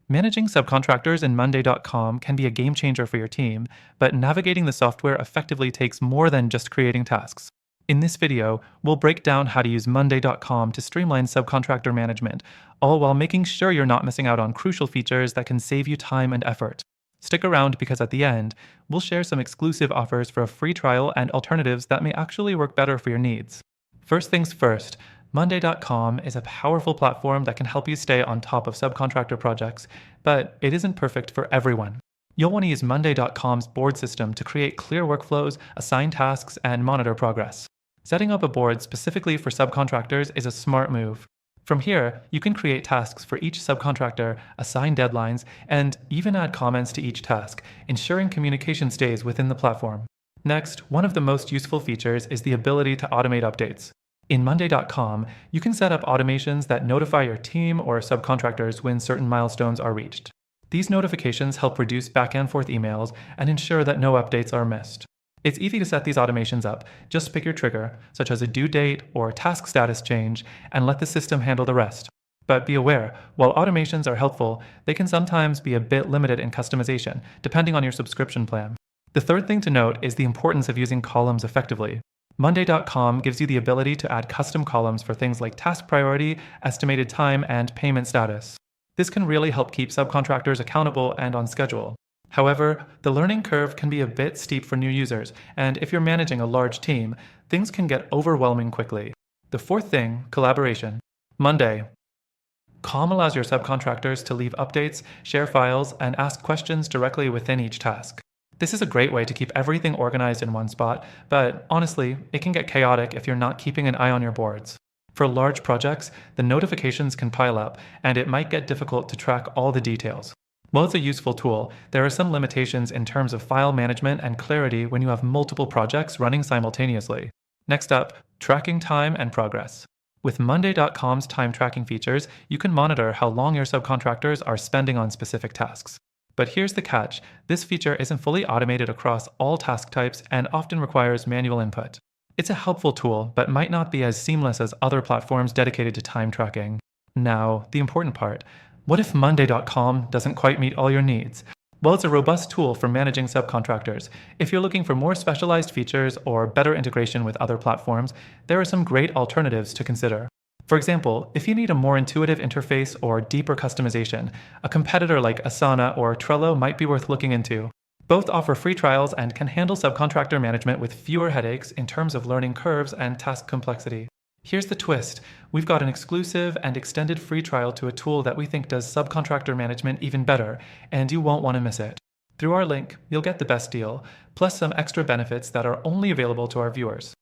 Managing subcontractors in Monday.com can be a game changer for your team, but navigating the software effectively takes more than just creating tasks. In this video, we'll break down how to use Monday.com to streamline subcontractor management, all while making sure you're not missing out on crucial features that can save you time and effort. Stick around because at the end, we'll share some exclusive offers for a free trial and alternatives that may actually work better for your needs. First things first, Monday.com is a powerful platform that can help you stay on top of subcontractor projects, but it isn't perfect for everyone. You'll want to use Monday.com's board system to create clear workflows, assign tasks, and monitor progress. Setting up a board specifically for subcontractors is a smart move. From here, you can create tasks for each subcontractor, assign deadlines, and even add comments to each task, ensuring communication stays within the platform. Next, one of the most useful features is the ability to automate updates. In Monday.com, you can set up automations that notify your team or subcontractors when certain milestones are reached. These notifications help reduce back-and-forth emails and ensure that no updates are missed. It's easy to set these automations up. Just pick your trigger, such as a due date or task status change, and let the system handle the rest. But be aware, while automations are helpful, they can sometimes be a bit limited in customization, depending on your subscription plan. The third thing to note is the importance of using columns effectively. Monday.com gives you the ability to add custom columns for things like task priority, estimated time, and payment status. This can really help keep subcontractors accountable and on schedule. However, the learning curve can be a bit steep for new users, and if you're managing a large team, things can get overwhelming quickly. The fourth thing, collaboration. Monday.com allows your subcontractors to leave updates, share files, and ask questions directly within each task. This is a great way to keep everything organized in one spot, but honestly, it can get chaotic if you're not keeping an eye on your boards. For large projects, the notifications can pile up, and it might get difficult to track all the details. While it's a useful tool, there are some limitations in terms of file management and clarity when you have multiple projects running simultaneously. Next up, tracking time and progress. With Monday.com's time tracking features, you can monitor how long your subcontractors are spending on specific tasks. But here's the catch, this feature isn't fully automated across all task types and often requires manual input. It's a helpful tool, but might not be as seamless as other platforms dedicated to time tracking. Now, the important part. What if Monday.com doesn't quite meet all your needs? Well, it's a robust tool for managing subcontractors. If you're looking for more specialized features or better integration with other platforms, there are some great alternatives to consider. For example, if you need a more intuitive interface or deeper customization, a competitor like Asana or Trello might be worth looking into. Both offer free trials and can handle subcontractor management with fewer headaches in terms of learning curves and task complexity. Here's the twist. We've got an exclusive and extended free trial to a tool that we think does subcontractor management even better, and you won't want to miss it. Through our link, you'll get the best deal, plus some extra benefits that are only available to our viewers.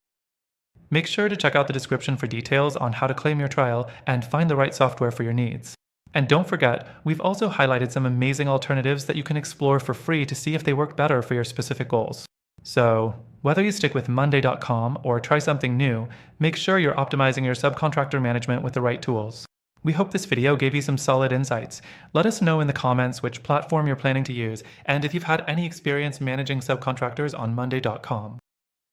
Make sure to check out the description for details on how to claim your trial and find the right software for your needs. And don't forget, we've also highlighted some amazing alternatives that you can explore for free to see if they work better for your specific goals. So, whether you stick with Monday.com or try something new, make sure you're optimizing your subcontractor management with the right tools. We hope this video gave you some solid insights. Let us know in the comments which platform you're planning to use and if you've had any experience managing subcontractors on Monday.com.